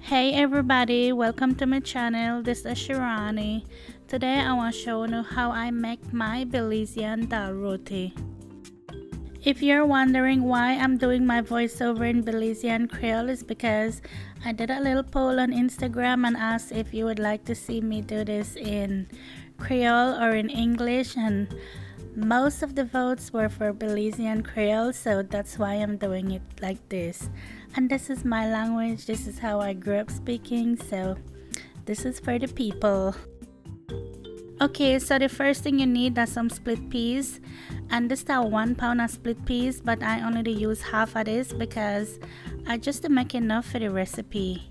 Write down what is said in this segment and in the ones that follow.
Hey everybody, welcome to my channel. This is Shirani. Today I want to show you how I make my Belizean Dhal Roti. If you're wondering why I'm doing my voiceover in Belizean Creole, it's because I did a little poll on Instagram and asked if you would like to see me do this in Creole or in English, and most of the votes were for Belizean Creole, so that's why I'm doing it like this. And this is my language, this is how I grew up speaking, so this is for the people. Okay, so the first thing you need are some split peas, and this is 1 pound of split peas, but I only use half of this because I just make enough for the recipe.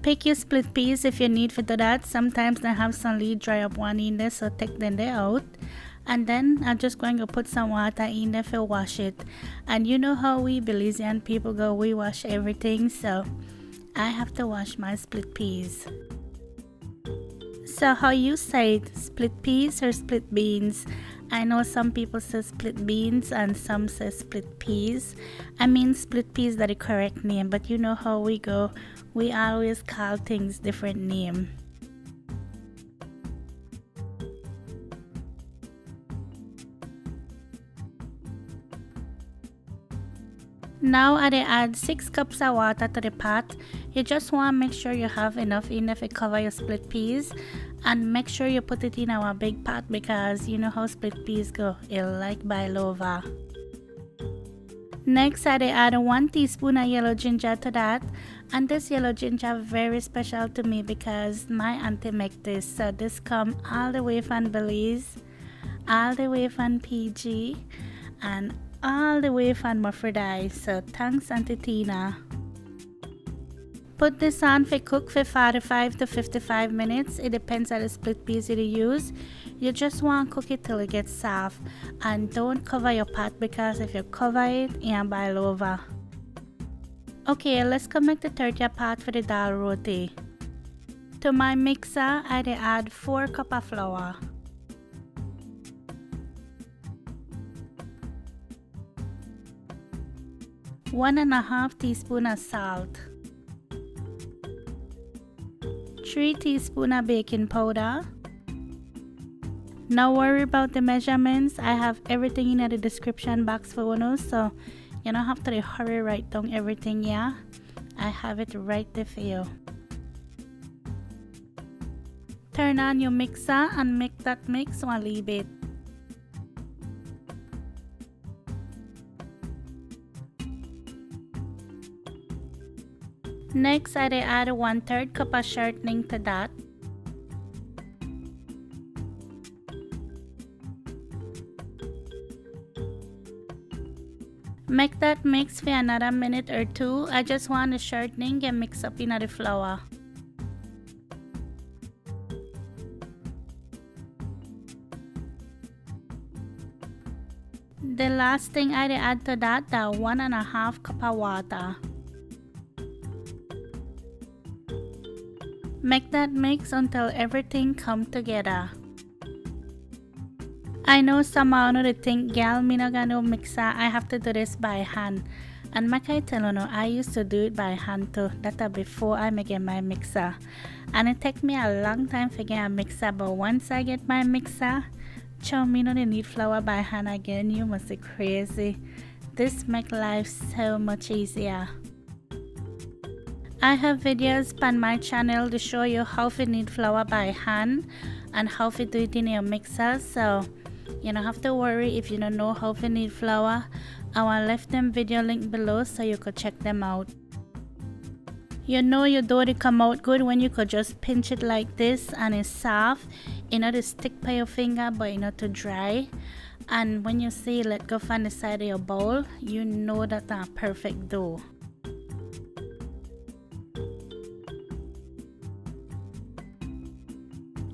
Pick your split peas if you need to do that. Sometimes they have some lead dry up one in there, so take them out. And then I'm just going to put some water in there to wash it. And you know how we Belizean people go, we wash everything, so I have to wash my split peas. So how you say it, split peas or split beans? I know some people say split beans and some say split peas. I mean split peas are the correct name, but you know how we go, we always call things different name. Now I add 6 cups of water to the pot. You just want to make sure you have enough in there to cover your split peas, and make sure you put it in our big pot because you know how split peas go, it'll like boil over. Next I add 1 teaspoon of yellow ginger to that, and this yellow ginger very special to me because my auntie make this, so this come all the way from Belize, all the way from PG, and all the way from Mafredai, so thanks Auntie Tina. Put this on for cook for 45 to 55 minutes. It depends on the split peas you use. You just want to cook it till it gets soft, and don't cover your pot because if you cover it, it'll boil over. Okay, let's go make the tortilla pot for the dal roti. To my mixer, I add 4 cups of flour, 1.5 teaspoons of salt, 3 teaspoons of baking powder. Now worry about the measurements. I have everything in the description box for you, so you don't have to hurry write down everything. Yeah, I have it right there for you. Turn on your mixer and make that mix one little bit. Next, I add 1/3 cup of shortening to that. Make that mix for another minute or 2. I just want the shortening get mixed up in the flour. The last thing I add to that, the 1.5 cup of water. Make that mix until everything come together. I know some of you think, "Gal, me not gonna mixer, I have to do this by hand." And like I tell you, I used to do it by hand too. That before I get my mixer. And it take me a long time to get a mixer, but once I get my mixer, chow me no need flour by hand again. You must be crazy. This make life so much easier. I have videos on my channel to show you how to knead flour by hand and how to do it in your mixer, so you don't have to worry if you don't know how to knead flour. I will left them video link below so you could check them out. You know your dough come out good when you could just pinch it like this and it's soft. You know to stick by your finger, but you know to dry. And when you see it let go from the side of your bowl, you know that's a perfect dough.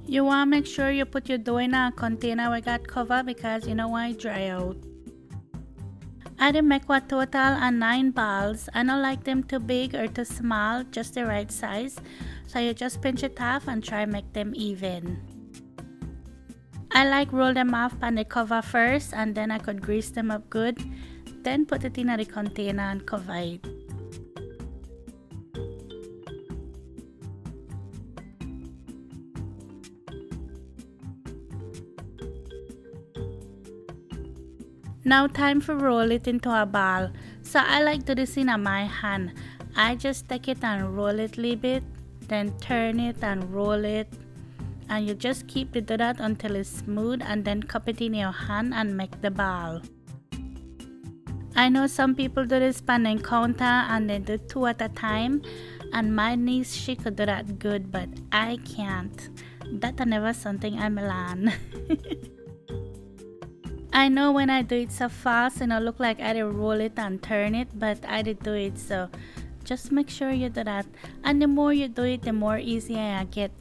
You want to make sure you put your dough in a container where it got covered because you know why it dry out. I did make a total of 9 balls. I don't like them too big or too small, just the right size. So you just pinch it off and try make them even. I like roll them off on the cover first, and then I could grease them up good. Then put it in the container and cover it. Now time for roll it into a ball. So I like to do this in my hand. I just take it and roll it a little bit, then turn it and roll it. And you just keep to do that until it's smooth, and then cup it in your hand and make the ball. I know some people do this on the counter and they do 2 at a time, and my niece, she could do that good, but I can't. That's never something I'm learn. I know when I do it so fast, look like I did roll it and turn it, but I did do it, so just make sure you do that. And the more you do it, the more easier I get,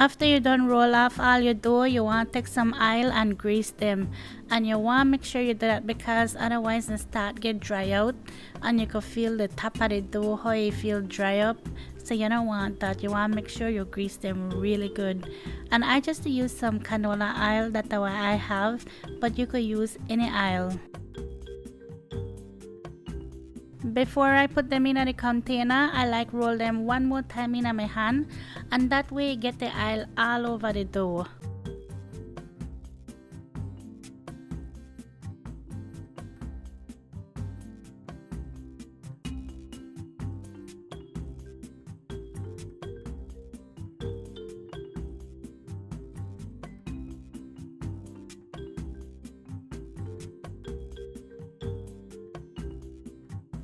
After you done roll off all your dough, you want to take some oil and grease them. And you want to make sure you do that because otherwise it start get dry out. And you can feel the top of the dough how you feel dry up. So you don't want that. You want to make sure you grease them really good. And I just use some canola oil, that's the way I have. But you could use any oil. Before I put them in the container, I like roll them one more time in my hand, and that way get the oil all over the dough.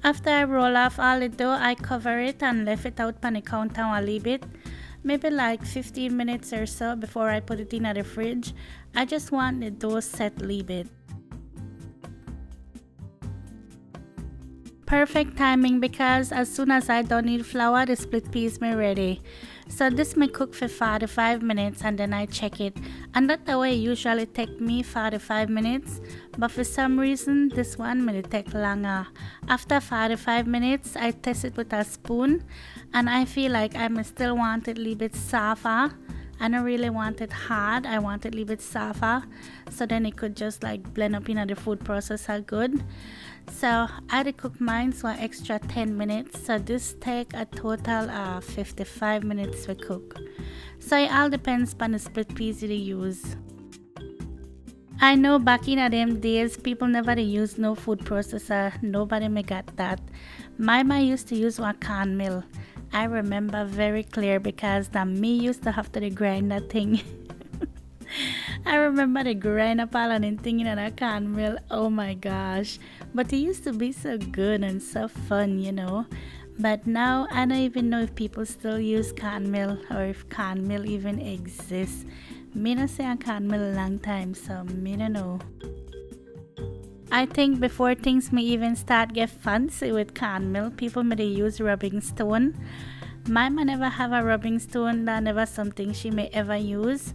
After I roll off all the dough, I cover it and left it out on the counter a little bit, maybe like 15 minutes or so before I put it in the fridge. I just want the dough set a little bit. Perfect timing because as soon as I don't need flour, the split peas may ready. So this may cook for 45 minutes and then I check it. And that's the way it usually take me 45 minutes. But for some reason, this one may take longer. After 45 minutes, I test it with a spoon. And I feel like I may still want it a little bit softer. I don't really want it hard. I want it a little bit softer. So then it could just like blend up in the food processor good. So I did cook mine for extra 10 minutes. So this take a total of 55 minutes to cook. So it all depends on the split peas you use. I know back in them days, people never use no food processor. Nobody may got that. My mom used to use one corn mill. I remember very clear because the me used to have to grind that thing. I remember the grind up all and thing in that corn mill. Oh my gosh. But it used to be so good and so fun. But now I don't even know if people still use corn mill or if corn mill even exists. Me not say a corn mill a long time, so me don't know. I think before things may even start get fancy with corn mill, people may use rubbing stone. My mom never have a rubbing stone. That never something she may ever use.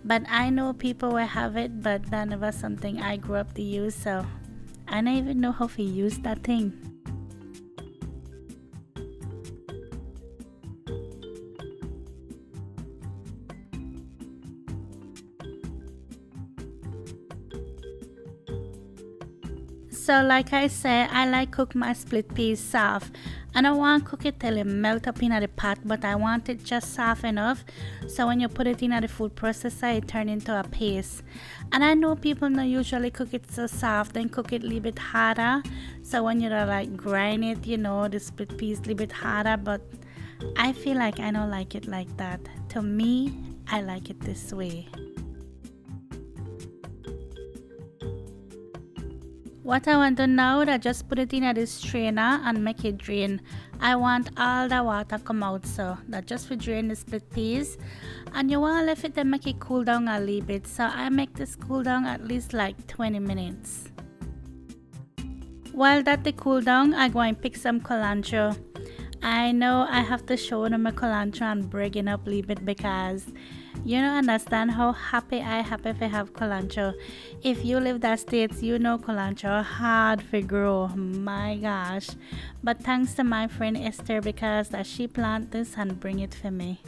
But I know people will have it, but that never something I grew up to use, so I don't even know how to use that thing. So like I said, I like cook my split peas soft. I don't want to cook it till it melt up in the pot, but I want it just soft enough so when you put it in the food processor, it turns into a paste. And I know people don't usually cook it so soft, then cook it a little bit harder. So when you like grind it, the split peas a little bit harder, but I feel like I don't like it like that. To me, I like it this way. What I want to now is just put it in a strainer and make it drain. I want all the water come out, so that just for drain the split peas. And you want to let it and make it cool down a little bit. So I make this cool down at least like 20 minutes. While that they cool down, I go and pick some culantro. I know I have to show them my culantro and break it up a little bit because You don't understand how happy I happy if I have culantro. If you live that states, you know culantro hard to grow. My gosh. But thanks to my friend Esther because that she plant this and bring it for me.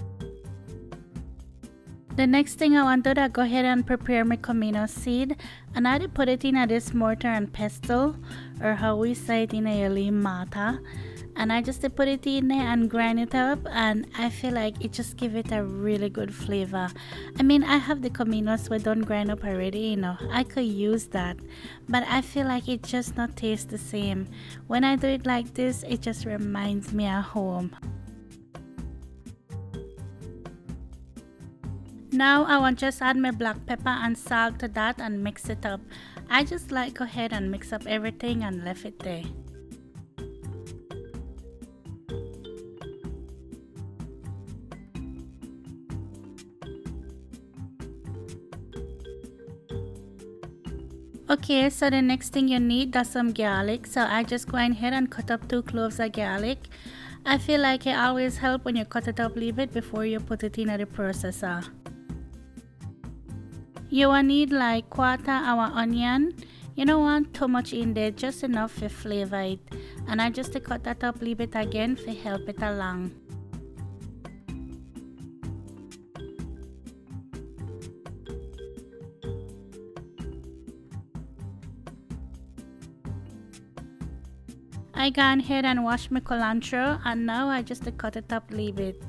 The next thing I want to do is go ahead and prepare my comino seed, and I put it in this mortar and pestle, or how we say it in a mata, and I just put it in there and grind it up, and I feel like it just give it a really good flavor. I mean, I have the cominos we don't grind up already, you know, I could use that, but I feel like it just not taste the same. When I do it like this, it just reminds me of home. Now I want just add my black pepper and salt to that and mix it up. I just like go ahead and mix up everything and left it there. Okay, so the next thing you need is some garlic. So I just go ahead and cut up 2 cloves of garlic. I feel like it always helps when you cut it up a little bit before you put it in the processor. You will need like 1/4 hour onion. You don't want too much in there, just enough to flavor it. And I just cut that up a little bit again to help it along. I go ahead and wash my culantro, and now I just cut it up a little bit.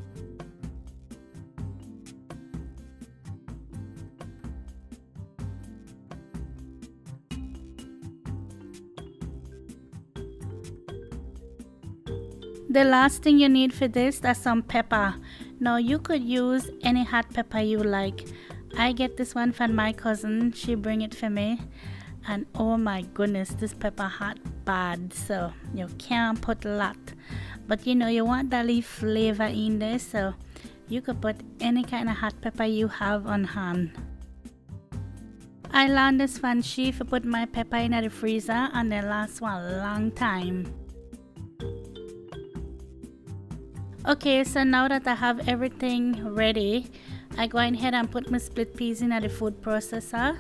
The last thing you need for this is some pepper. Now you could use any hot pepper you like. I get this one from my cousin, she bring it for me, and oh my goodness, this pepper hot bad, so you can't put a lot. But you know, you want that little flavor in there, so you could put any kind of hot pepper you have on hand. I learned this from she to put my pepper in the freezer and they last one a long time. Okay, so now that I have everything ready, I go ahead and put my split peas in the food processor.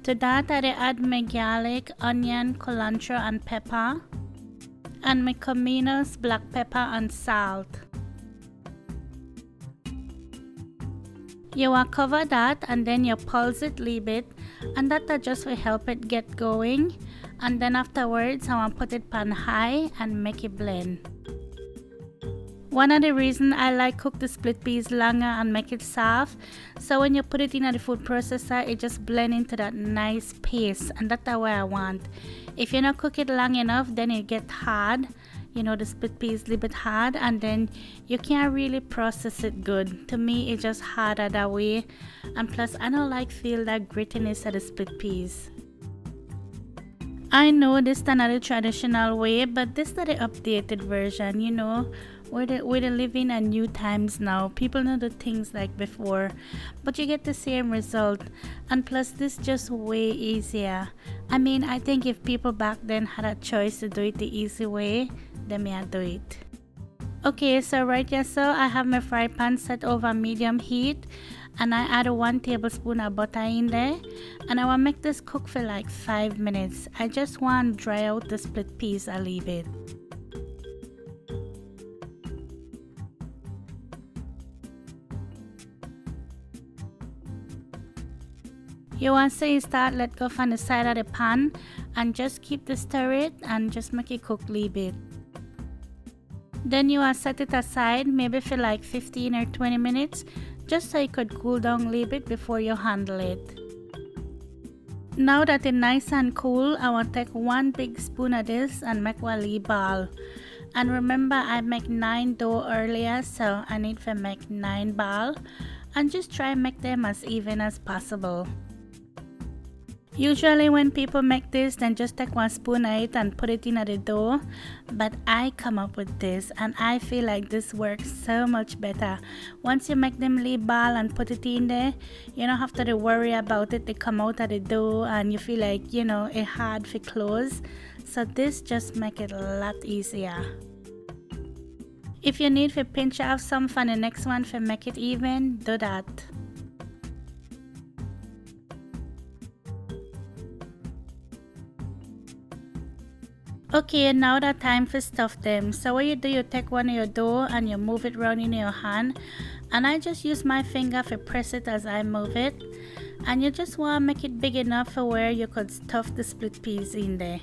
To that I add my garlic, onion, culantro and pepper, and my cominos, black pepper and salt. You will cover that and then you pulse it a little bit, and that just will help it get going. And then afterwards I want to put it on high and make it blend. One of the reasons I like cook the split peas longer and make it soft, so when you put it in the food processor, it just blend into that nice paste, and that's the way I want. If you not cook it long enough, then it get hard. You know, the split peas a little bit hard, and then you can't really process it good. To me, it's just harder that way, and plus I don't like feel that grittiness of the split peas. I know this is not the traditional way, but this is the updated version, you know. We're living in new times now. People know the things like before, but you get the same result. And plus, this just way easier. I mean, I think if people back then had a choice to do it the easy way, they may do it. Okay, so right here, so I have my fry pan set over medium heat, and I add 1 tablespoon of butter in there, and I will make this cook for like 5 minutes. I just want to dry out the split peas a little bit. You want to say start let go from the side of the pan and just keep the stir it and just make it cook a little bit. Then you will set it aside maybe for like 15 or 20 minutes just so it could cool down a little bit before you handle it. Now that it's nice and cool, I want to take 1 big spoon of this and make a little ball. And remember, I make 9 dough earlier, so I need to make 9 ball, and just try and make them as even as possible. Usually when people make this, then just take 1 spoon of it and put it in the dough, but I come up with this and I feel like this works so much better. Once you make them little ball and put it in there, you don't have to worry about it. They come out of the dough and you feel like, you know, it's hard to close. So this just make it a lot easier. If you need to pinch off some for the next one to make it even, do that. Okay, now that time to stuff them. So what you do, you take one of your dough and you move it around in your hand, and I just use my finger to press it as I move it, and you just want to make it big enough for where you could stuff the split peas in there.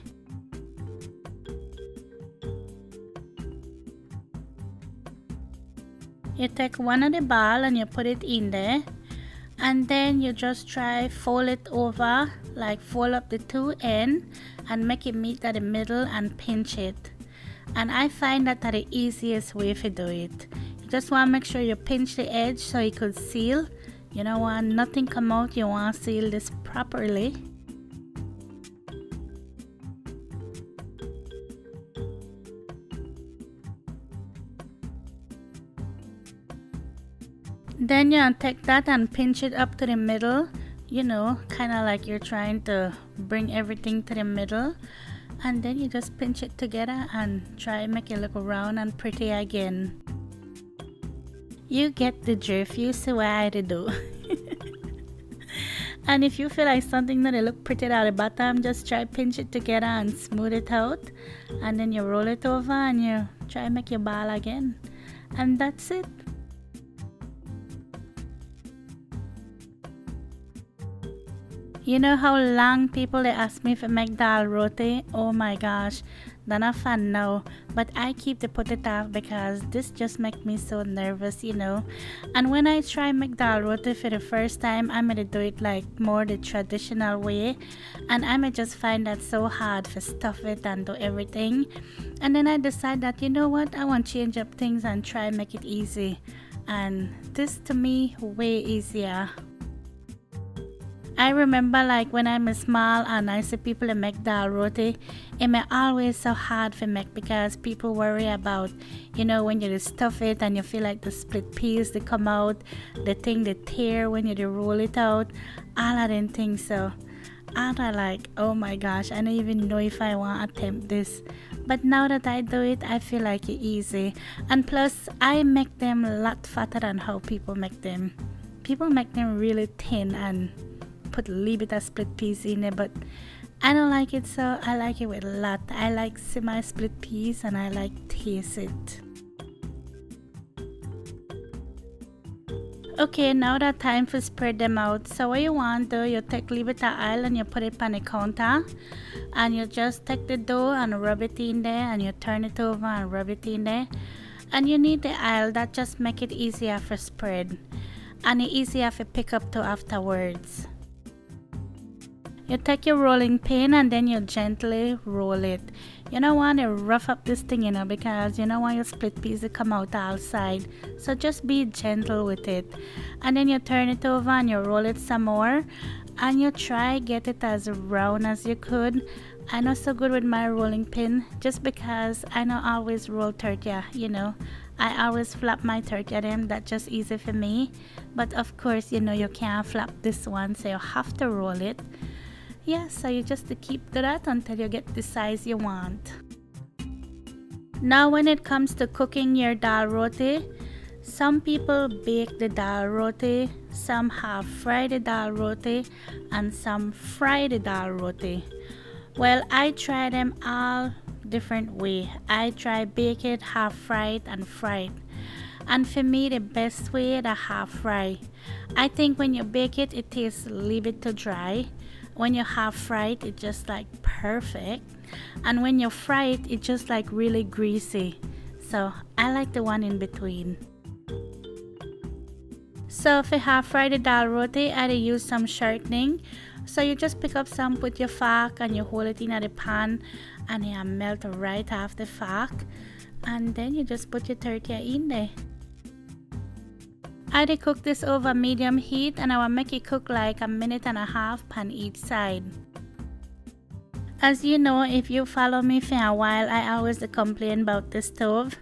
You take one of the ball and you put it in there, and then you just try fold it over, like fold up the two end and make it meet at the middle and pinch it. And I find that the easiest way to do it. You just want to make sure you pinch the edge so it could seal. You don't want nothing come out, you want to seal this properly. Then you take that and pinch it up to the middle, you know, kind of like you're trying to bring everything to the middle. And then you just pinch it together and try make it look round and pretty again. You get the drift, you see what I do. And if you feel like something that look pretty at the bottom, just try pinch it together and smooth it out. And then you roll it over and you try make your ball again. And that's it. You know how long people they ask me if I make dal roti? Oh my gosh, they're not fun now. But I keep the put it off because this just makes me so nervous, you know. And when I try make dal roti for the first time, I'm gonna do it like more the traditional way. And I may just find that so hard to stuff it and do everything. And then I decide that, you know what, I want to change up things and try make it easy. And this to me, way easier. I remember like when I'm small and I see people make dal roti, it may always so hard to make because people worry about, you know, when you stuff it and you feel like the split peas they come out, the thing they tear when you roll it out, all of them things. So I'm like, oh my gosh, I don't even know if I want to attempt this. But now that I do it, I feel like it's easy. And plus, I make them a lot fatter than how people make them. People make them really thin and put a little bit of split peas in it, but I don't like it, so I like it with a lot. I like semi split peas and I like taste it. Okay, now that time to spread them out. So what you want to do, you take a little bit of oil and you put it on the counter, and you just take the dough and rub it in there, and you turn it over and rub it in there. And you need the oil, that just make it easier for spread and it easier to pick up to afterwards. You take your rolling pin and then you gently roll it. You don't want to rough up this thing, you know, because you don't want your split peas to come out outside. So just be gentle with it. And then you turn it over and you roll it some more. And you try get it as round as you could. I'm not so good with my rolling pin just because I don't always roll tortilla, you know. I always flap my tortilla them, that's just easy for me. But of course, you know, you can't flap this one, so you have to roll it. Yeah, so you just keep that until you get the size you want. Now when it comes to cooking your dal roti, some people bake the dal roti, some half fry the dal roti, and some fry the dal roti. Well, I try them all different way. I try bake it, half fried and fried. And for me, the best way, the half fry. I think when you bake it, it tastes a little bit too dry. When you half fry it, it's just like perfect. And when you fry it, it's just like really greasy. So I like the one in between. So for half fry the dal roti, I use some shortening. So you just pick up some with your fork and you hold it in the pan and you melt right off the fork. And then you just put your tortilla in there. I cook this over medium heat and I will make it cook like 1.5 minutes on each side. As you know, if you follow me for a while, I always complain about the stove.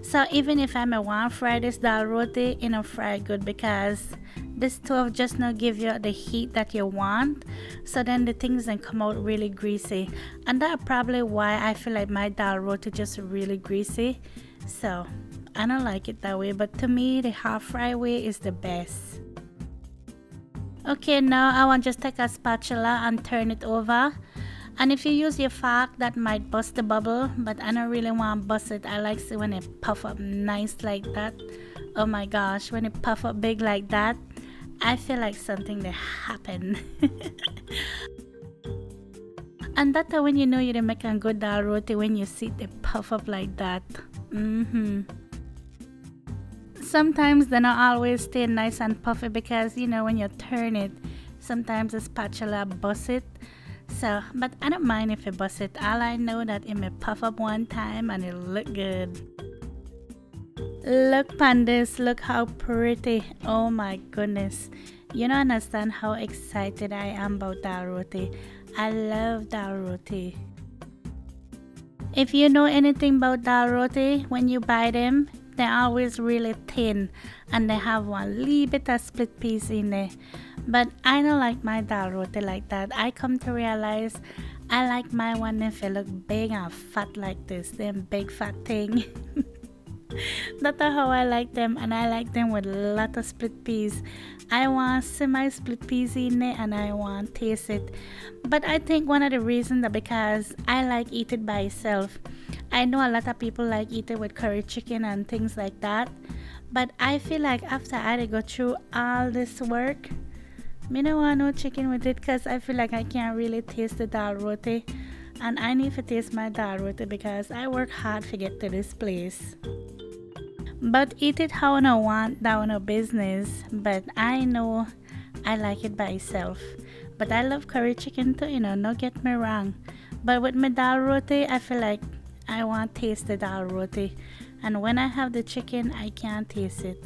So even if I want to fry this dal roti, you know, fry good because the stove just not give you the heat that you want. So then the things then come out really greasy. And that's probably why I feel like my dal roti just really greasy. So I don't like it that way, but to me the half fry way is the best. Okay, now I want to just take a spatula and turn it over. And if you use your fork, that might bust the bubble, but I don't really want to bust it. I like it when it puff up nice like that. Oh my gosh, when it puff up big like that, I feel like something that happened. And that's when you know you're making a good dal roti, when you see it puff up like that. Sometimes they're not always stay nice and puffy because you know when you turn it, sometimes the spatula busts it. So, but I don't mind if it busts it. All I know that it may puff up one time and it'll look good. Look pandas, look how pretty. Oh my goodness. You don't understand how excited I am about dal roti. I love dal roti. If you know anything about dal roti, when you buy them, they're always really thin and they have one little bit of split piece in there. But I don't like my dal roti like that. I come to realize I like my one if it look big and fat like this, them big fat thing. That's how I like them, and I like them with a lot of split peas. I want semi split peas in it and I want taste it. But I think one of the reasons that because I like eat it by itself. I know a lot of people like eat it with curry chicken and things like that. But I feel like after I go through all this work, me don't want no chicken with it because I feel like I can't really taste the dal roti. And I need to taste my dal roti because I work hard to get to this place. But eat it how I want, that no business. But I know I like it by itself. But I love curry chicken too, don't get me wrong. But with my dal roti, I feel like I want to taste the dal roti. And when I have the chicken, I can't taste it.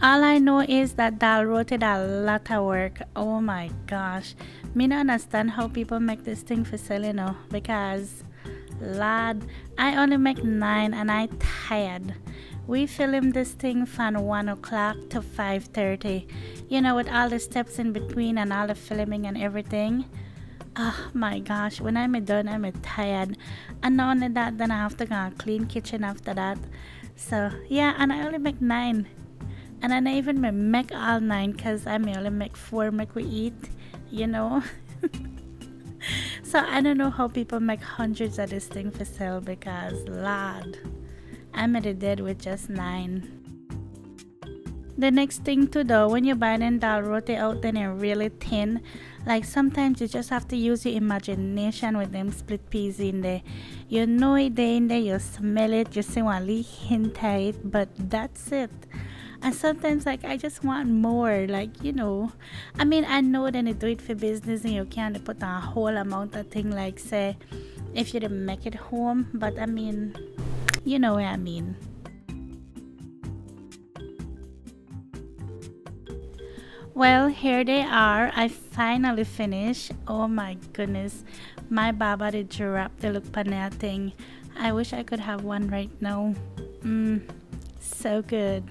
All I know is that dal roti is a lot of work. Oh my gosh. Me don't understand how people make this thing for sale, because lad, I only make 9 and I tired. We film this thing from 1 o'clock to 5:30. With all the steps in between and all the filming and everything. Oh my gosh, when I'm done, I'm tired. And not only that, then I have to go and clean kitchen after that. So yeah, and I only make 9. And I don't even make all 9 because I may only make 4 make we eat, So I don't know how people make hundreds of this thing for sale because lad, I'm at dead with just 9. The next thing to do when you buy them dal roti out then they're really thin. Like sometimes you just have to use your imagination with them split peas in there. You know it there in there, you smell it, you see one little hint at it, but that's it. And sometimes I just want more, I know then they do it for business and you can't put a whole amount of thing say if you didn't make it home, but you know what I mean. Well, here they are. I finally finished. Oh my goodness, my baba did drop the look panel thing. I wish I could have one right now. So good.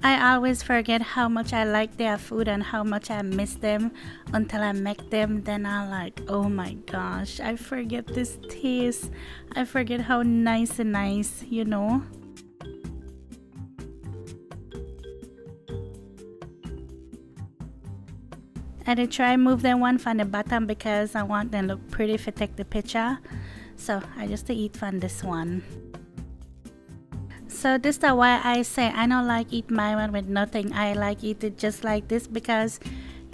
I always forget how much I like their food and how much I miss them until I make them. Then I'm like, oh my gosh, I forget this taste. I forget how nice. I did try move them one from the bottom because I want them look pretty if I take the picture. So I just eat from this one. So this is why I say I don't like eat my one with nothing. I like eat it just like this because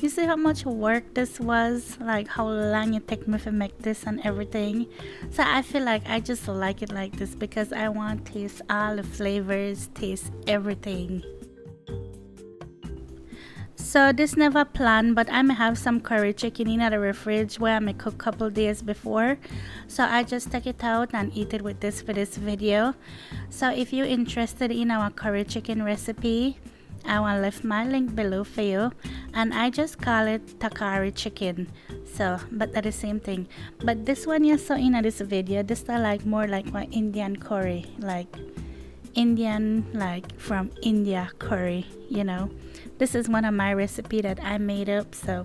you see how much work this was, how long it take me to make this and everything. So I feel like I just like it like this because I want to taste all the flavors, taste everything. So this never planned, but I may have some curry chicken in the fridge where I may cook couple days before. So I just take it out and eat it with this for this video. So if you're interested in our curry chicken recipe, I will leave my link below for you. And I just call it tacari chicken. So, but that's the same thing. But this one you saw in this video, this is more like my Indian curry, Indian from India curry, This is one of my recipe that I made up, so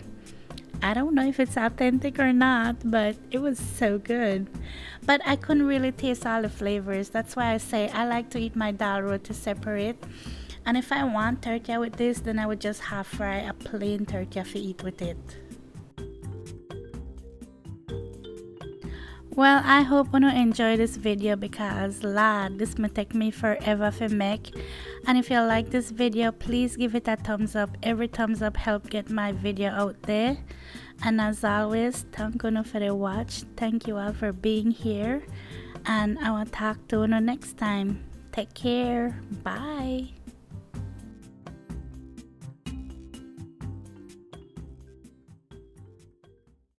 I don't know if it's authentic or not, but it was so good. But I couldn't really taste all the flavors. That's why I say I like to eat my dal roti separate. And if I want tortilla with this, then I would just half fry a plain tortilla to eat with it. Well, I hope you enjoy this video because lad, this may take me forever to make. And if you like this video, please give it a thumbs up. Every thumbs up help get my video out there. And as always, thank you for the watch. Thank you all for being here. And I will talk to you next time. Take care. Bye.